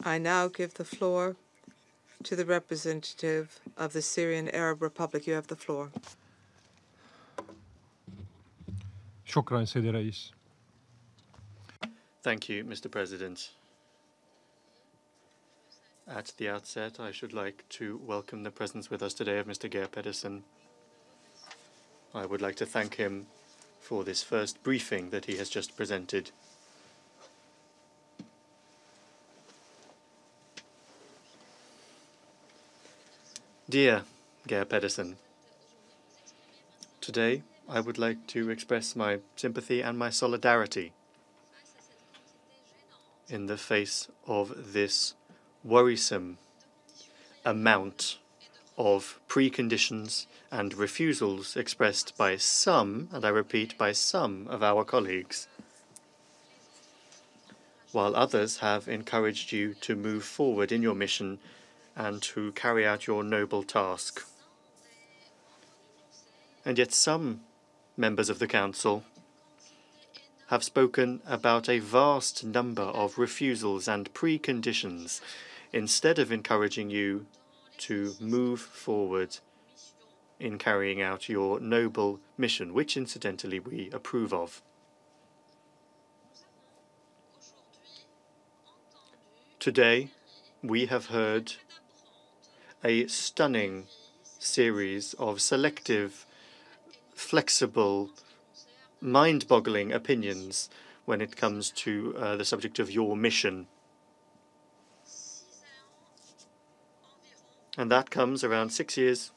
I now give the floor to the representative of the Syrian Arab Republic. You have the floor. شكرا سيدي الرئيس. Thank you, Mr. President. At the outset, I should like to welcome the presence with us today of Mr. Geir Pedersen. I would like to thank him for this first briefing that he has just presented. Dear Geir Pedersen, today I would like to express my sympathy and my solidarity in the face of this worrisome amount of preconditions and refusals expressed by some, and I repeat, by some of our colleagues, while others have encouraged you to move forward in your mission and to carry out your noble task. And yet some members of the Council have spoken about a vast number of refusals and preconditions instead of encouraging you to move forward in carrying out your noble mission, which incidentally we approve of. Today, we have heard a stunning series of selective, flexible, mind-boggling opinions when it comes to the subject of your mission. And that comes around 6 years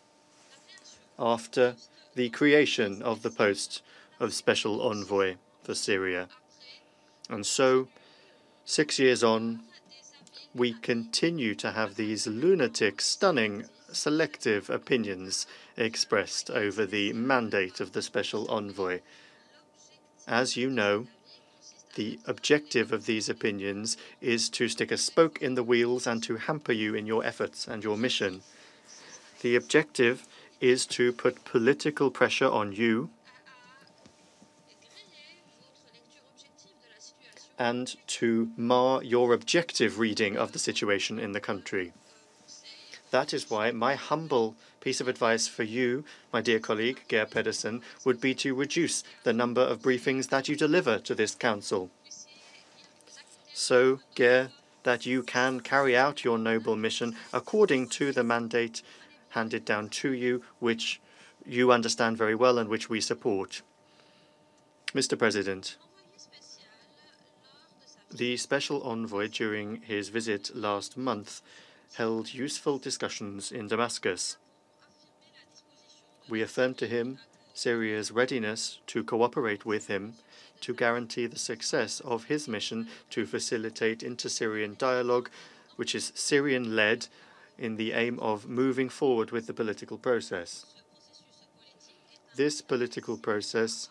after the creation of the post of Special Envoy for Syria. And so, 6 years on, we continue to have these lunatic, stunning, selective opinions expressed over the mandate of the Special Envoy. As you know, the objective of these opinions is to stick a spoke in the wheels and to hamper you in your efforts and your mission. The objective is to put political pressure on you and to mar your objective reading of the situation in the country. That is why my humble piece of advice for you, my dear colleague, Geir Pedersen, would be to reduce the number of briefings that you deliver to this Council. So, Geir, that you can carry out your noble mission according to the mandate handed down to you, which you understand very well and which we support. Mr. President, the Special Envoy, during his visit last month, held useful discussions in Damascus. We affirmed to him Syria's readiness to cooperate with him to guarantee the success of his mission to facilitate inter-Syrian dialogue, which is Syrian-led, in the aim of moving forward with the political process. This political process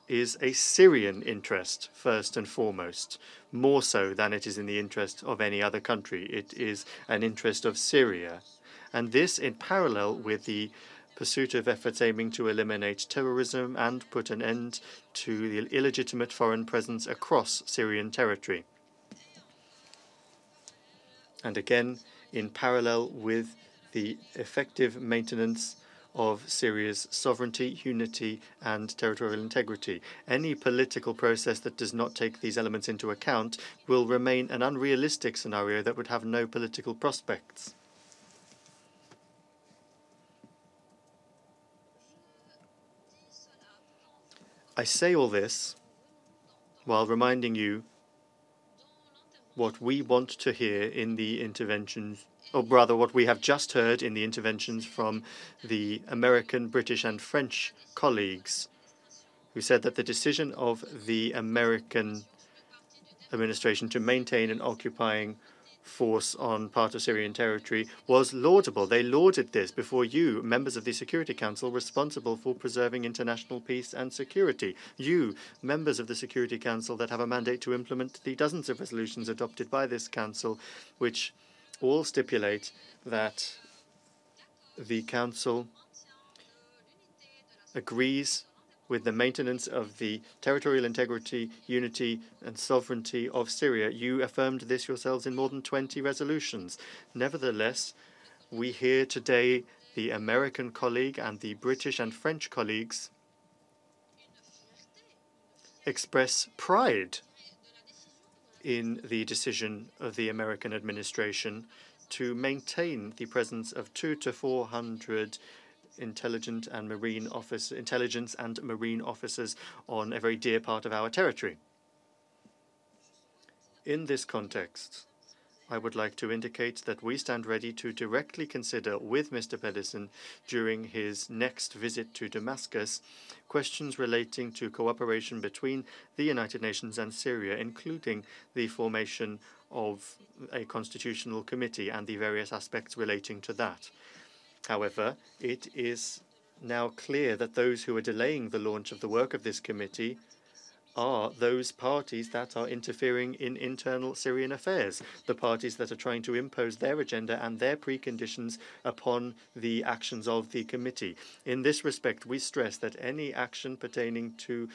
is a Syrian interest, first and foremost, more so than it is in the interest of any other country. It is an interest of Syria. And this in parallel with the pursuit of efforts aiming to eliminate terrorism and put an end to the illegitimate foreign presence across Syrian territory. And again, in parallel with the effective maintenance of Syria's sovereignty, unity, and territorial integrity. Any political process that does not take these elements into account will remain an unrealistic scenario that would have no political prospects. I say all this while reminding you what we want to hear in the interventions, or rather what we have just heard in the interventions from the American, British, and French colleagues, who said that the decision of the American administration to maintain an occupying force on part of Syrian territory was laudable. They lauded this before you, members of the Security Council responsible for preserving international peace and security. You, members of the Security Council that have a mandate to implement the dozens of resolutions adopted by this Council, which all stipulate that the Council agrees with the maintenance of the territorial integrity, unity, and sovereignty of Syria. You affirmed this yourselves in more than 20 resolutions. Nevertheless, we hear today the American colleague and the British and French colleagues express pride in the decision of the American administration to maintain the presence of 200 to 400 intelligence and marine officers on a very dear part of our territory. In this context, I would like to indicate that we stand ready to directly consider with Mr. Pedersen during his next visit to Damascus questions relating to cooperation between the United Nations and Syria, including the formation of a constitutional committee and the various aspects relating to that. However, it is now clear that those who are delaying the launch of the work of this committee are those parties that are interfering in internal Syrian affairs, the parties that are trying to impose their agenda and their preconditions upon the actions of the committee. In this respect, we stress that any action pertaining to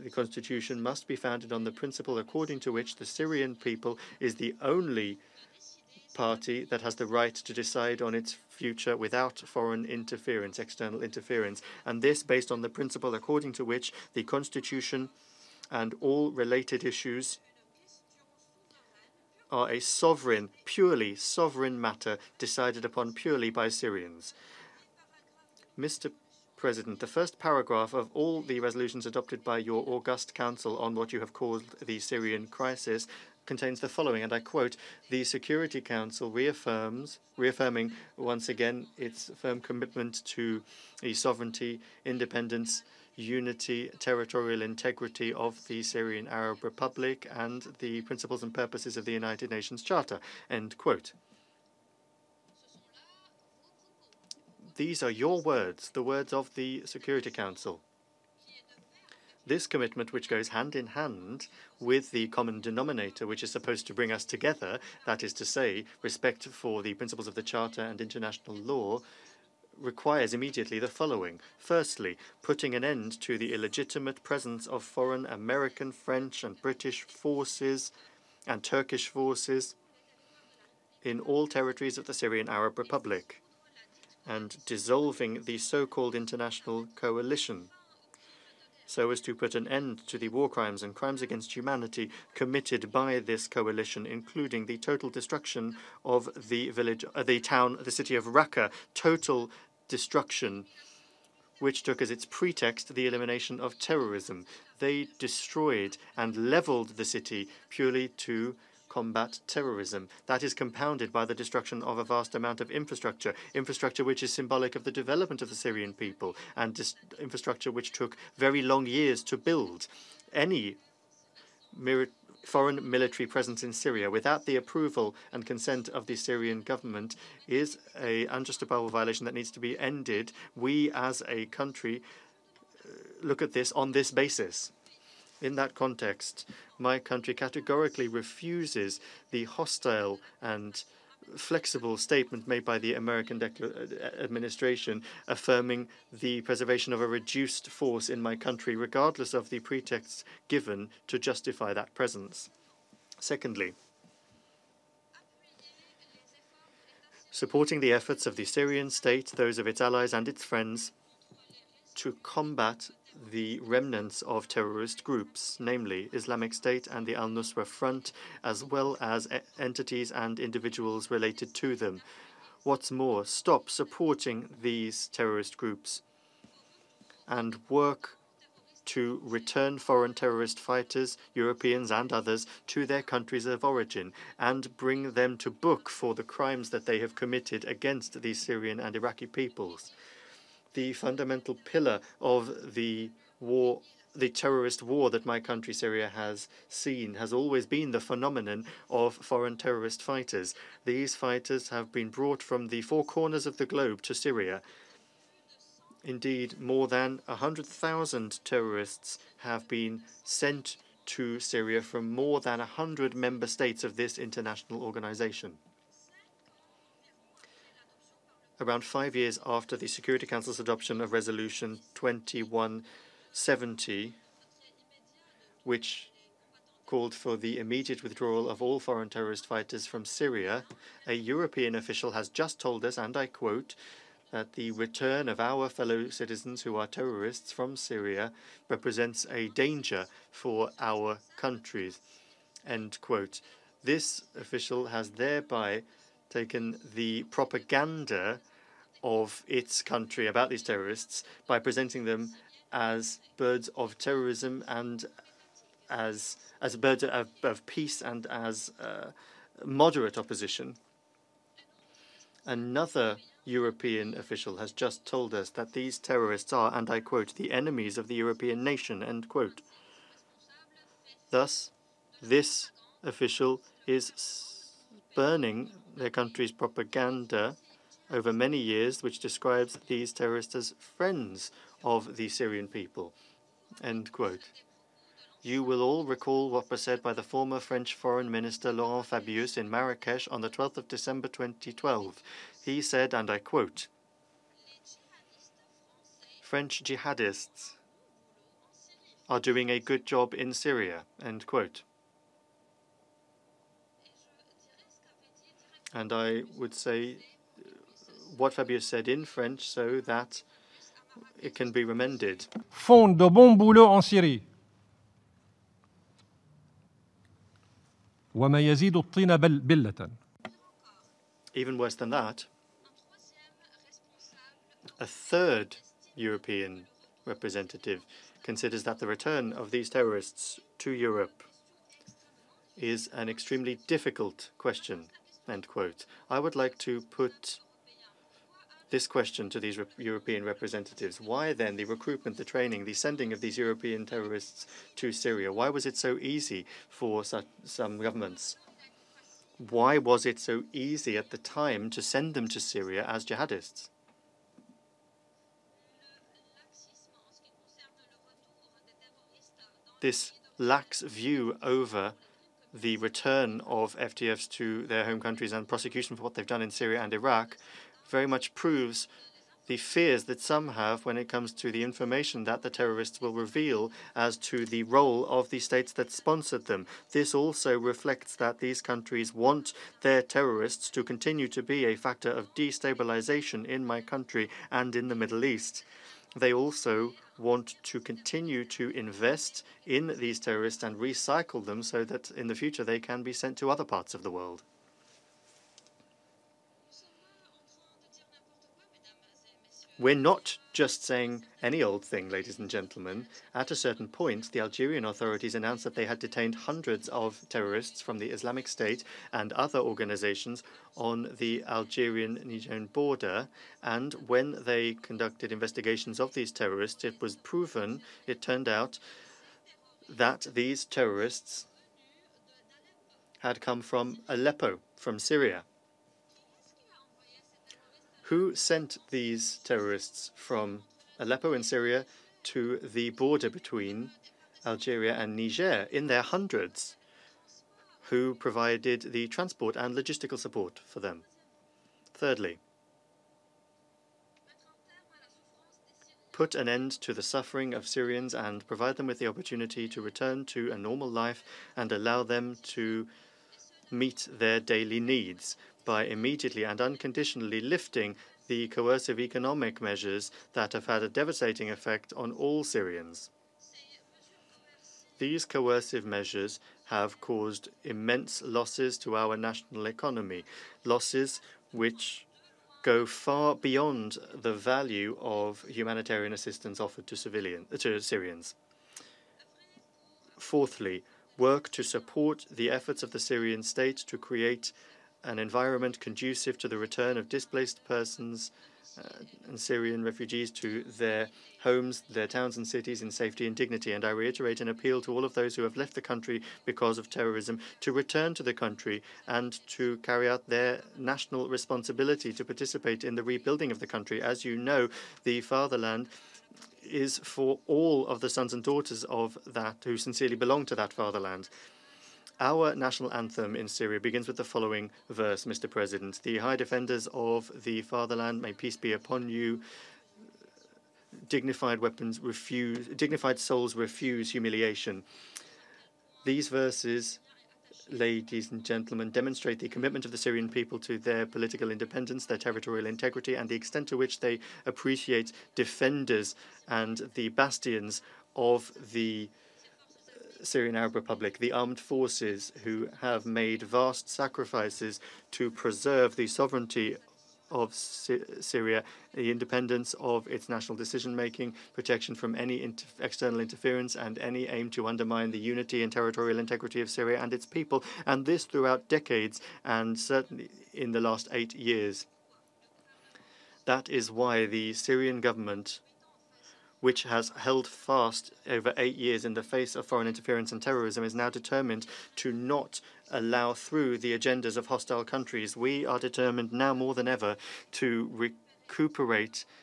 the constitution must be founded on the principle according to which the Syrian people is the only party that has the right to decide on its future without foreign interference, external interference, and this based on the principle according to which the constitution and all related issues are a sovereign, purely sovereign matter decided upon purely by Syrians. Mr. President, the first paragraph of all the resolutions adopted by your august council on what you have called the Syrian crisis contains the following, and I quote, "The Security Council reaffirming once again its firm commitment to the sovereignty, independence, unity, territorial integrity of the Syrian Arab Republic and the principles and purposes of the United Nations Charter." End quote. These are your words, the words of the Security Council. This commitment, which goes hand in hand with the common denominator, which is supposed to bring us together, that is to say, respect for the principles of the Charter and international law, requires immediately the following. Firstly, putting an end to the illegitimate presence of foreign American, French, and British forces and Turkish forces in all territories of the Syrian Arab Republic, and dissolving the so-called international coalition, so as to put an end to the war crimes and crimes against humanity committed by this coalition, including the total destruction of the city of Raqqa, total destruction, which took as its pretext the elimination of terrorism. They destroyed and leveled the city purely to combat terrorism. That is compounded by the destruction of a vast amount of infrastructure which is symbolic of the development of the Syrian people, and infrastructure which took very long years to build. Any foreign military presence in Syria without the approval and consent of the Syrian government is an unjustifiable violation that needs to be ended. We as a country look at this on this basis. In that context, my country categorically refuses the hostile and flexible statement made by the American administration affirming the preservation of a reduced force in my country, regardless of the pretexts given to justify that presence. Secondly, supporting the efforts of the Syrian state, those of its allies and its friends, to combat the remnants of terrorist groups, namely Islamic State and the Al-Nusra Front, as well as entities and individuals related to them. What's more, stop supporting these terrorist groups and work to return foreign terrorist fighters, Europeans and others, to their countries of origin and bring them to book for the crimes that they have committed against the Syrian and Iraqi peoples. The fundamental pillar of the war, the terrorist war that my country, Syria, has seen, has always been the phenomenon of foreign terrorist fighters. These fighters have been brought from the four corners of the globe to Syria. Indeed, more than 100,000 terrorists have been sent to Syria from more than 100 member states of this international organization. Around 5 years after the Security Council's adoption of Resolution 21 70, which called for the immediate withdrawal of all foreign terrorist fighters from Syria, a European official has just told us, and I quote, that the return of our fellow citizens who are terrorists from Syria represents a danger for our countries. End quote. This official has thereby taken the propaganda of its country about these terrorists by presenting them as birds of terrorism and as birds of peace and as moderate opposition. Another European official has just told us that these terrorists are, and I quote, the enemies of the European nation, end quote. Thus, this official is burning their country's propaganda over many years, which describes these terrorists as friends of the Syrian people, end quote. You will all recall what was said by the former French Foreign Minister Laurent Fabius in Marrakesh on the 12th of December 2012. He said, and I quote, French jihadists are doing a good job in Syria, end quote. And I would say what Fabius said in French so that it can be remended. Font de bon boulot en Syrie. وما يزيد الطين بلة. Even worse than that, a third European representative considers that the return of these terrorists to Europe is an extremely difficult question, end quote. I would like to put this question to these European representatives. Why then the recruitment, the training, the sending of these European terrorists to Syria? Why was it so easy for some governments? Why was it so easy at the time to send them to Syria as jihadists? This lax view over the return of FTFs to their home countries and prosecution for what they've done in Syria and Iraq very much proves the fears that some have when it comes to the information that the terrorists will reveal as to the role of the states that sponsored them. This also reflects that these countries want their terrorists to continue to be a factor of destabilization in my country and in the Middle East. They also want to continue to invest in these terrorists and recycle them so that in the future they can be sent to other parts of the world. We're not just saying any old thing, ladies and gentlemen. At a certain point, the Algerian authorities announced that they had detained hundreds of terrorists from the Islamic State and other organizations on the Algerian-Nigerian border. And when they conducted investigations of these terrorists, it was proven, it turned out, that these terrorists had come from Aleppo, from Syria. Who sent these terrorists from Aleppo in Syria to the border between Algeria and Niger in their hundreds? Who provided the transport and logistical support for them? Thirdly, put an end to the suffering of Syrians and provide them with the opportunity to return to a normal life and allow them to meet their daily needs by immediately and unconditionally lifting the coercive economic measures that have had a devastating effect on all Syrians. These coercive measures have caused immense losses to our national economy, losses which go far beyond the value of humanitarian assistance offered to Syrians. Fourthly, work to support the efforts of the Syrian state to create an environment conducive to the return of displaced persons and Syrian refugees to their homes, their towns and cities in safety and dignity. And I reiterate an appeal to all of those who have left the country because of terrorism to return to the country and to carry out their national responsibility to participate in the rebuilding of the country. As you know, the fatherland is for all of the sons and daughters of that who sincerely belong to that fatherland. Our national anthem in Syria begins with the following verse, Mr. President. The high defenders of the fatherland, may peace be upon you, dignified souls refuse humiliation. These verses, ladies and gentlemen, demonstrate the commitment of the Syrian people to their political independence, their territorial integrity, and the extent to which they appreciate defenders and the bastions of the Syrian Arab Republic, the armed forces who have made vast sacrifices to preserve the sovereignty of Syria, the independence of its national decision-making, protection from any external interference, and any aim to undermine the unity and territorial integrity of Syria and its people, and this throughout decades, and certainly in the last 8 years. That is why the Syrian government, which has held fast over 8 years in the face of foreign interference and terrorism, is now determined to not allow through the agendas of hostile countries. We are determined now more than ever to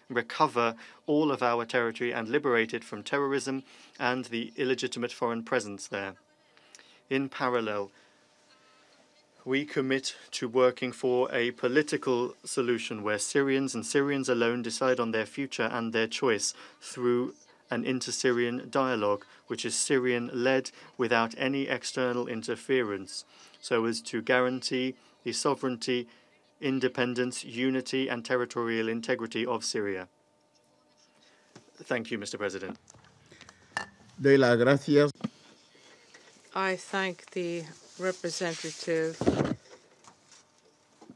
recover all of our territory and liberate it from terrorism and the illegitimate foreign presence there. In parallel, we commit to working for a political solution where Syrians and Syrians alone decide on their future and their choice through an inter-Syrian dialogue, which is Syrian-led without any external interference, so as to guarantee the sovereignty, independence, unity, and territorial integrity of Syria. Thank you, Mr. President. Doy las gracias. I thank the representative